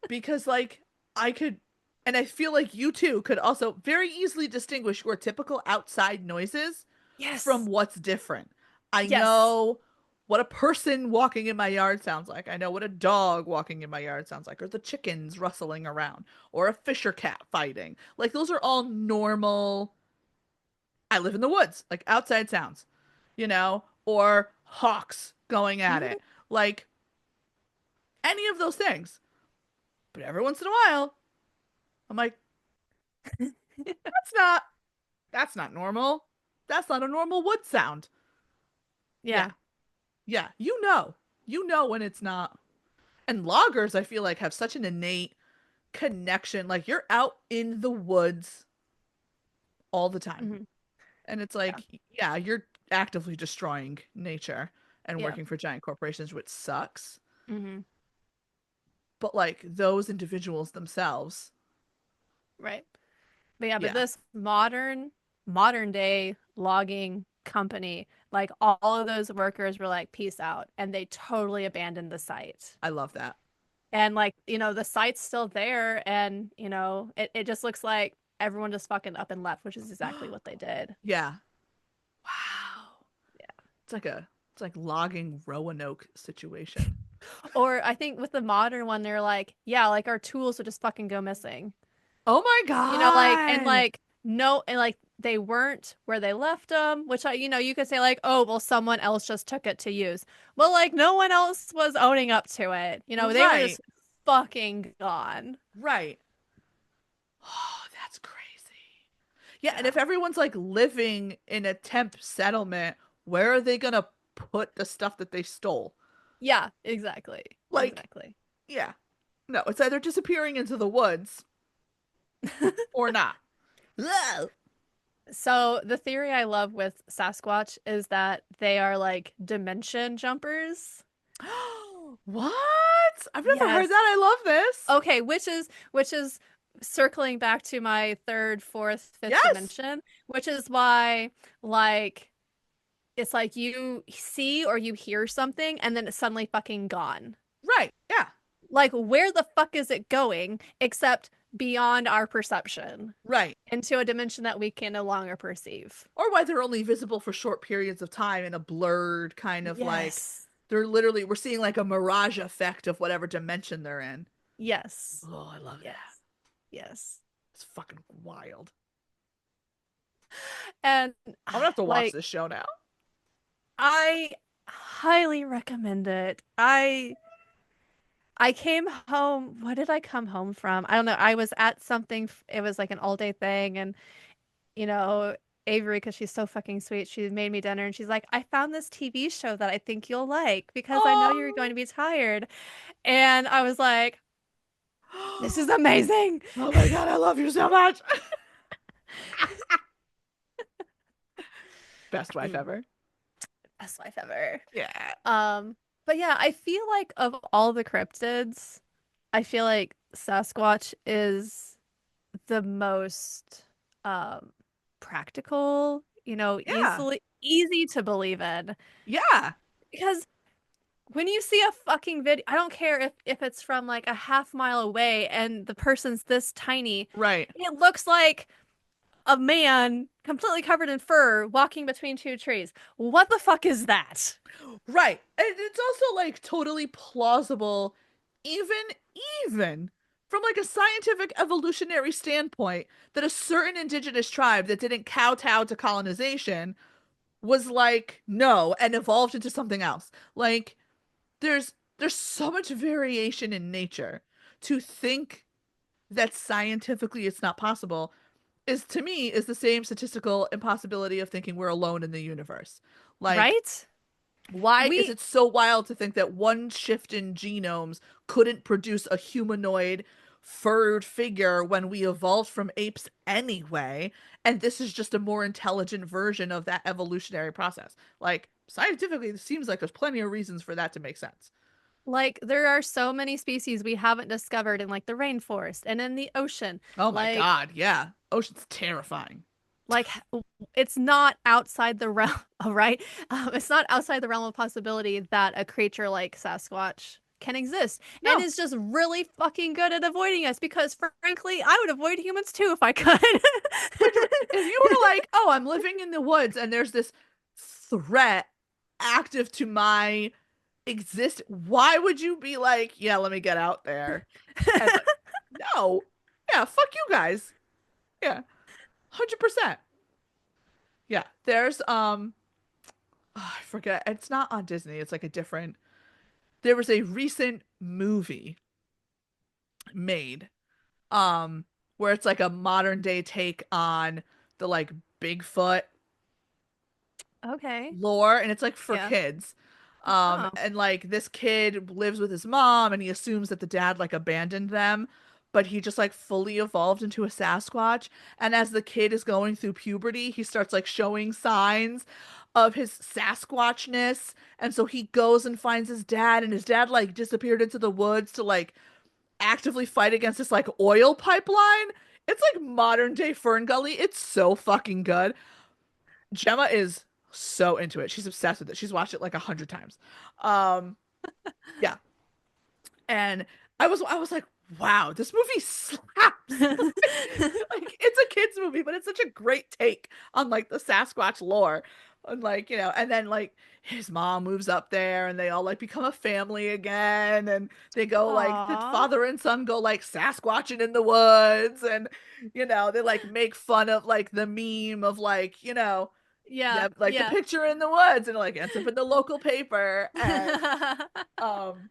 because like I could, and I feel like you too could also very easily distinguish your typical outside noises from Yes. what's different. I Yes. know what a person walking in my yard sounds like. I know what a dog walking in my yard sounds like, or the chickens rustling around, or a fisher cat fighting. Like those are all normal. I live in the woods, like outside sounds, or hawks going at Mhm. it. Like any of those things. But every once in a while, I'm like, that's not that's not normal. That's not a normal wood sound. Yeah. Yeah. Yeah, you know. You know when it's not. And loggers, I feel like, have such an innate connection. Like you're out in the woods all the time. Hmm. And it's Yeah. like, yeah, you're actively destroying nature and Yeah. working for giant corporations, which sucks. Hmm. But like those individuals themselves, Right. But yeah, but yeah, this modern day logging company, like all of those workers were like, peace out. And they totally abandoned the site. I love that. And like, the site's still there and it just looks like everyone just fucking up and left, which is exactly what they did. Yeah. Wow. Yeah. It's like logging Roanoke situation. Or I think with the modern one, they're like, yeah, like our tools would just fucking go missing. Oh my Like, and God. like, no, and like they weren't where they left them, which you could say like, oh, well, someone else just took it to use. Well, like, no one else was owning up to it. They were Right. just fucking gone. Right. Oh, that's crazy. Yeah, and Yeah. if everyone's like living in a temp settlement, where are they gonna put the stuff that they stole? Yeah, exactly. Like, Exactly. yeah. No, it's either disappearing into the woods or not. Ugh. So the theory I love with Sasquatch is that they are like dimension jumpers. What? I've never heard Yes. that. I love this. Okay, which is circling back to my third, fourth, fifth Yes. dimension, which is why like it's like you see or you hear something and then it's suddenly fucking gone. Right. Yeah. Like where the fuck is it going except beyond our perception Right. into a dimension that we can no longer perceive? Or why they're only visible for short periods of time in a blurred kind of like Yes. we're seeing like a mirage effect of whatever dimension they're in. Yes. Oh, I love that. Yes. Yes. It's fucking wild. And I'm gonna have to watch like this show now. I highly recommend it. I came home. What did I come home from? I don't know. I was at something. It was like an all day thing. And, you know, Avery, because she's so fucking sweet, she made me dinner and she's like, I found this TV show that I think you'll like because I know you're Oh, going to be tired. And I was like, this is amazing. oh my God, I love you so much. Best wife Mm, ever. best life ever. Yeah. Um, but yeah, I feel like of all the cryptids, I feel like Sasquatch is the most practical Yeah. easy to believe in. Yeah. Because when you see a fucking video, I don't care if it's from like a half mile away and the person's this tiny, Right. it looks like a man completely covered in fur walking between two trees. What the fuck is that? Right. And it's also like totally plausible, even even from like a scientific evolutionary standpoint, that a certain indigenous tribe that didn't kowtow to colonization was like no and evolved into something else. Like there's so much variation in nature. To think that scientifically it's not possible is to me is the same statistical impossibility of thinking we're alone in the universe. Like Right? why is We it so wild to think that one shift in genomes couldn't produce a humanoid furred figure when we evolved from apes anyway? And this is just a more intelligent version of that evolutionary process. Like, scientifically, it seems like there's plenty of reasons for that to make sense. like there are so many species we haven't discovered in like the rainforest and in the ocean. Oh my Like God, yeah. Ocean's terrifying. like it's not outside the realm, right? It's not outside the realm of possibility that a creature like Sasquatch can exist and No. is just really fucking good at avoiding us because frankly, I would avoid humans too if I could. If you were like, oh, I'm living in the woods and there's this threat active to my exist, why would you be like, yeah, let me get out there? And like, no. Yeah, fuck you guys. Yeah, 100%. Yeah, there's I forget. It's not on Disney. It's like a different. There was a recent movie made where it's like a modern day take on the like Bigfoot Okay. lore, and it's like for Yeah. kids. Oh. And like this kid lives with his mom and he assumes that the dad like abandoned them, but he just like fully evolved into a Sasquatch. And as the kid is going through puberty, he starts like showing signs of his Sasquatchness. And so he goes and finds his dad, and his dad like disappeared into the woods to like actively fight against this like oil pipeline. It's like modern day Fern Gully. It's so fucking good. Gemma is so into it. She's obsessed with it. She's watched it like 100 times. Um, yeah. And I was like, wow, this movie slaps. Like it's a kids movie, but it's such a great take on like the Sasquatch lore. And like, and then like his mom moves up there and they all like become a family again, and they go like the Aw. father and son go like Sasquatching in the woods, and they like make fun of like the meme of like, Yeah. that like the Yeah. picture in the woods, and it like ends up in the local paper. And um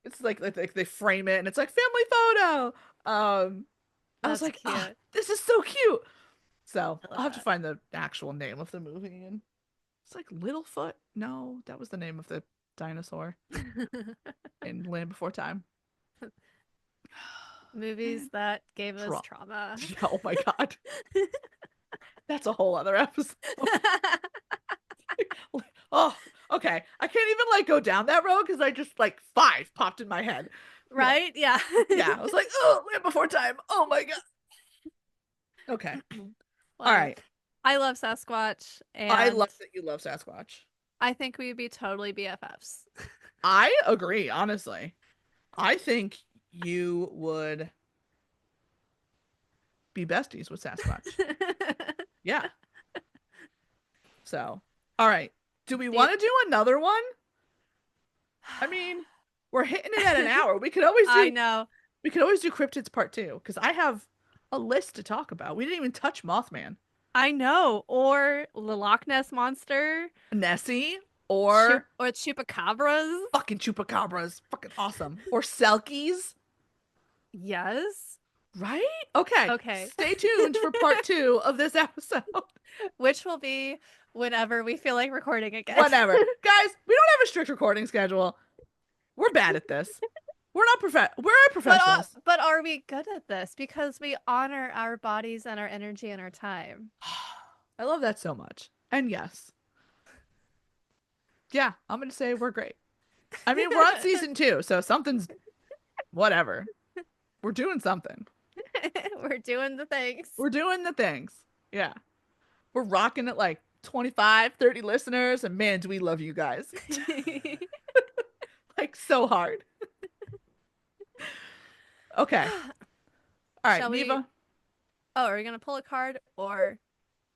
it's like they frame it and it's like family photo. I was That's like, ah, cute. this is so cute. So I I'll love have to find the actual name of the movie. And it's like Littlefoot. No, that was the name of the dinosaur that. in Land Before Time. Movies Man, that gave us Tra- trauma. oh my God, that's a whole other episode. Oh, okay. I can't even like go down that road because I just like five popped in my head. Yeah, Right? Yeah. yeah. I was like, oh, Land Before Time. Oh my God. Okay. All Well, right. I love Sasquatch, I and love that you love Sasquatch. I think we'd be totally BFFs. I agree, honestly. I think you would be besties with Sasquatch. Yeah. So, all right. Do we Do you- want to do another one? I mean, we're hitting it at an hour. We could always I do know. Cryptids Part 2 because I have a list to talk about. We didn't even touch Mothman, I know. Or the Loch Ness Monster, Nessie, or or Chupacabras. fucking chupacabras. Fucking awesome. Or Selkies. Yes. Right? Okay. Okay. Stay tuned for part 2 of this episode. Which will be whenever we feel like recording again. Whatever. Guys, we don't have a strict recording schedule. We're bad at this. We're professionals. But are we good at this? Because we honor our bodies and our energy and our time. I love that so much. And yes. Yeah, I'm going to say we're great. I mean, we're on season 2, so something's whatever. We're doing something. We're doing the things. We're doing the things. Yeah. We're rocking it like 25, 30 listeners, and man, do we love you guys. Like so hard. Okay. All right, Shall we? Neva, Oh, are we gonna pull a card or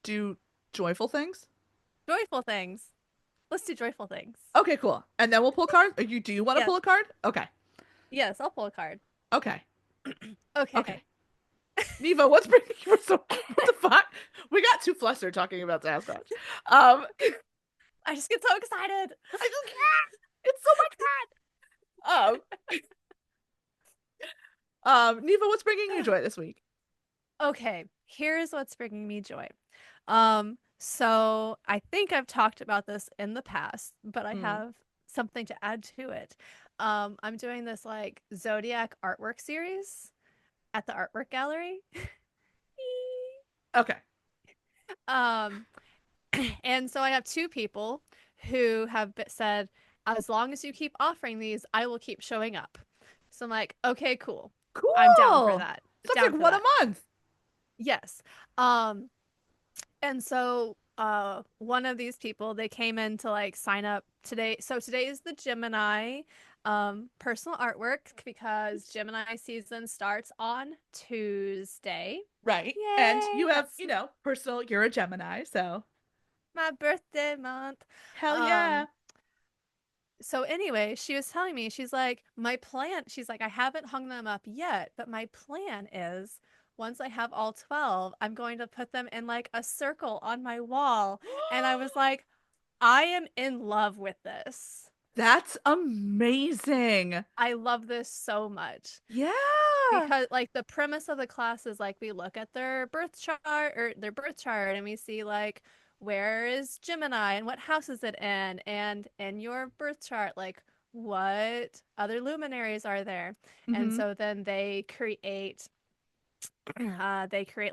do joyful things. joyful things? Let's do joyful things. Okay, cool. And then we'll pull cards. Do you want to Yes, pull a card? Okay. yes, I'll pull a card. Okay. Okay. Okay. Neva, what's bringing you so what the fuck? We got too flustered talking about Sasquatch. Um I just get so excited. I just can't. It's so much fun. Neva, what's bringing you joy this week? Okay, here's what's bringing me joy. So I think I've talked about this in the past, but I Mm. have something to add to it. I'm doing this like Zodiac artwork series at the artwork gallery. Okay. Um, and so I have two people who have said, as long as you keep offering these, I will keep showing up. So I'm like, okay, cool. I'm down for Cool. that. So that's Down like for one a that. month. Yes. And so one of these people, they came in to like sign up today. So today is the Gemini personal artwork because Gemini season starts on Tuesday. Right. And Yay, you have, that's personal, you're a Gemini, so my birthday month. hell yeah. Um so anyway, she was telling me, she's like, my plan, she's like, I haven't hung them up yet, but my plan is once I have all 12, I'm going to put them in like a circle on my wall. And I was like, I am in love with this. That's amazing. I love this so much Yeah. because like the premise of the class is like we look at their birth chart or their birth chart and we see like where is Gemini and what house is it in and in your birth chart like what other luminaries are there. And Mm-hmm. so then they create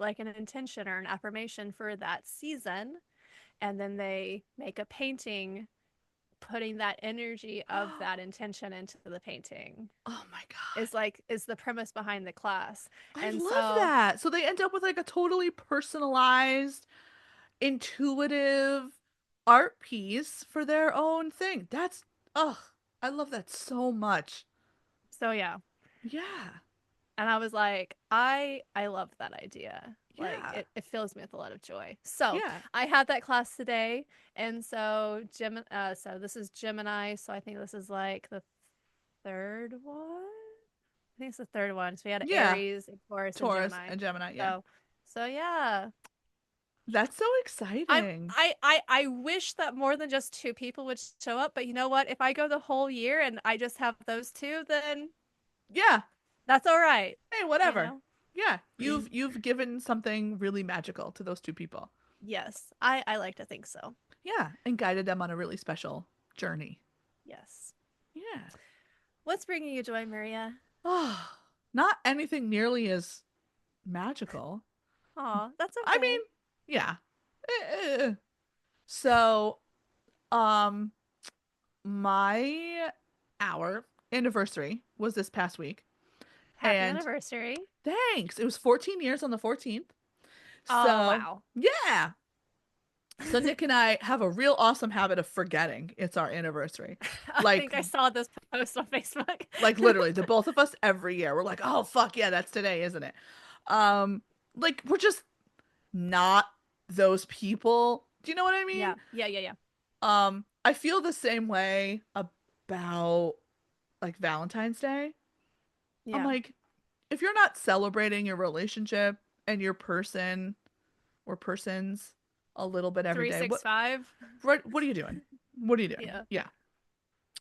like an intention or an affirmation for that season and then they make a painting putting that energy of that intention into the painting Oh my God. is like is the premise behind the class. I And love so that. So they end up with like a totally personalized, intuitive art piece for their own thing. Oh, I love that so much. yeah. Yeah. And I was like, I love that idea. Like Yeah. it fills me with a lot of joy. So Yeah. I had that class today, and so so this is Gemini. So I think this is like the third one. I think it's the third one. So we had Yeah. Aries, Taurus, and Taurus Gemini. and Gemini. Yeah. So yeah, That's so exciting. I wish that more than just two people would show up, but you know what? If I go the whole year and I just have those two, then Yeah. that's all right, Hey, you whatever. know? Yeah. You've given something really magical to those two people. Yes, I like to think so. Yeah. And guided them on a really special journey. Yes. Yeah. What's bringing you joy, Maria? Oh, not anything nearly as magical. Aw, that's I okay. mean, yeah. Eh, eh. So, um, my our anniversary was this past week, Happy and anniversary. thanks. It was 14 years on the 14th. Oh, So, wow. yeah. So Nick and I have a real awesome habit of forgetting it's our anniversary. I Like think I saw this post on Facebook. like literally the both of us every year. We're like, "Oh fuck yeah, that's today, isn't it?" Um like we're just not those people. Do you know what I mean? Yeah, yeah, yeah, yeah. I feel the same way about like Valentine's Day. I'm Yeah. like, if you're not celebrating your relationship and your person or persons a little bit every day, $365. what are you doing? What are you doing? Yeah. Yeah.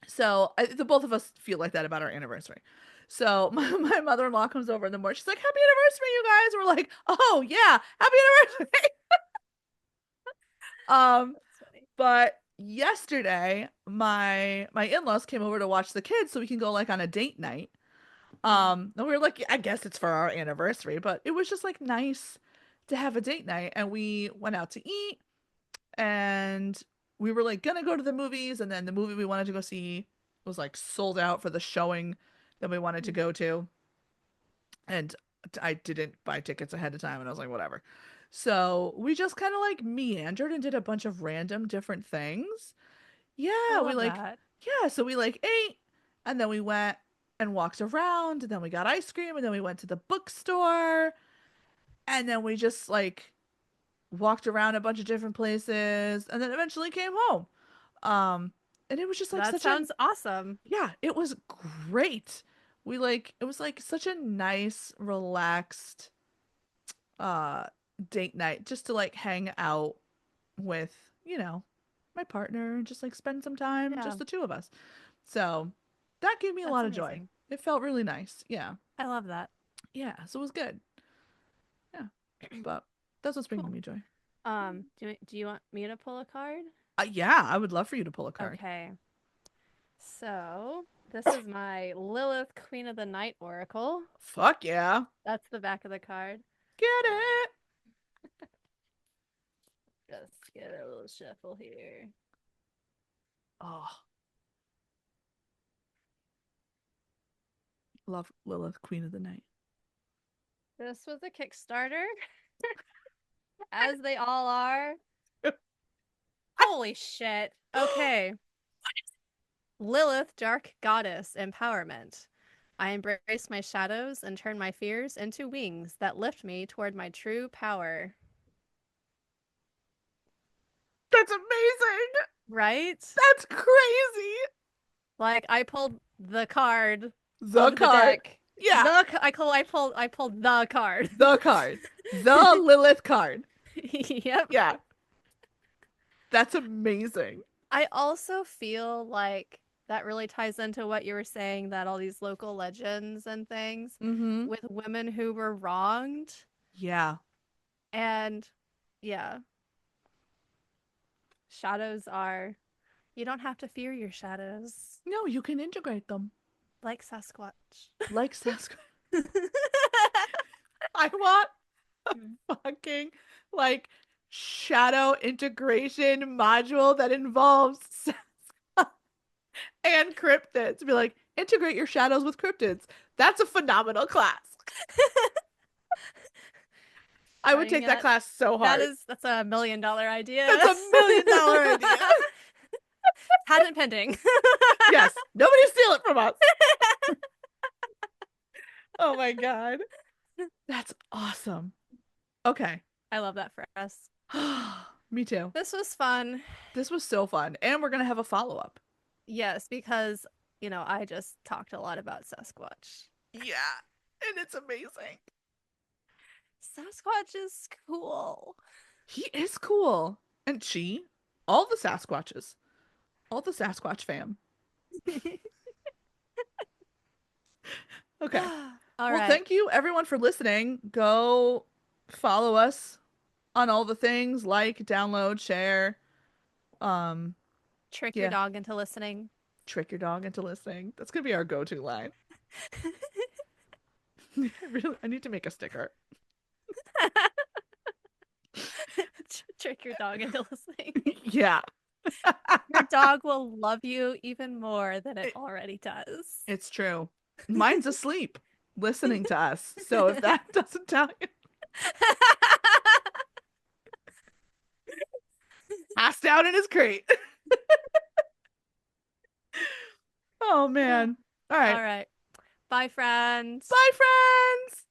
So the both of us feel like that about our anniversary. So my mother-in-law comes over in the morning. She's like, "Happy anniversary, you guys!" And we're like, "Oh yeah, happy anniversary!" um, That's funny. but yesterday my in-laws came over to watch the kids so we can go like on a date night. Mhm. And we were like, I guess it's for our anniversary, but it was just like nice to have a date night, and we went out to eat, and we were like gonna go to the movies, and then the movie we wanted to go see was like sold out for the showing that we wanted to Mhm. go to, and I didn't buy tickets ahead of time, and I was like, whatever. So we just kind of like meandered and did a bunch of random different things. I Yeah, we love like, that. yeah, so we like ate and then we went and walked around and then we got ice cream and then we went to the bookstore and then we just like walked around a bunch of different places and then eventually came home. Um, and it was just like That such a, sounds awesome. yeah, it was great. We like, it was like such a nice, relaxed, uh, date night just to like hang out with, you know, my partner and just like spend some time, Yeah, just the two of us. So that gave me a that's lot of joy. amazing. It felt really nice. Yeah. I love that. Yeah. So it was good. Yeah. But that's what's bringing Cool. me joy. Do you want me to pull a card? Yeah, I would love for you to pull a card. Okay. So, this is my Lilith Queen of the Night Oracle. Fuck yeah. That's the back of the card. Get it. Just get a little shuffle here. Oh, love Lilith, Queen of the Night. This was a Kickstarter, as they all are. Holy shit. Okay. Lilith, Dark Goddess, Empowerment. I embrace my shadows and turn my fears into wings that lift me toward my true power. That's amazing. Right? That's crazy. Like I pulled the card The of the card. deck. Yeah. I pulled the card. The card. The Lilith card. Yep. Yeah. That's amazing. I also feel like that really ties into what you were saying, that all these local legends and things Mm-hmm. with women who were wronged. Yeah. And yeah, shadows are, you don't have to fear your shadows, No, you can integrate them. like Sasquatch. Like Sasquatch. I want a fucking like shadow integration module that involves and cryptids. Be like, integrate your shadows with cryptids. That's a phenomenal class. I would I mean, take that class so that hard. that's $1 million idea. That's $1 million idea. Patent pending. Yes, nobody steal it from us. Oh my god. That's awesome. Okay. I love that for us. Me too. This was fun. This was so fun. And we're gonna have a follow-up. Yes, because, I just talked a lot about Sasquatch. Yeah. And it's amazing. Sasquatch is cool. He is cool. And she, all the Sasquatches, all the Sasquatch fam. Okay. All Well, right. thank you everyone for listening. Go follow us on all the things, like, download, share. Um, Trick your yeah, dog into listening. trick your dog into listening. That's gonna be our go-to line. Really, I need to make a sticker. Trick your dog into listening. Yeah. Your dog will love you even more than it It- already does. It's true. Mine's asleep listening to us. So if that doesn't tell you, passed out in his crate. Oh man. All right. All right. Bye, friends. Bye, friends.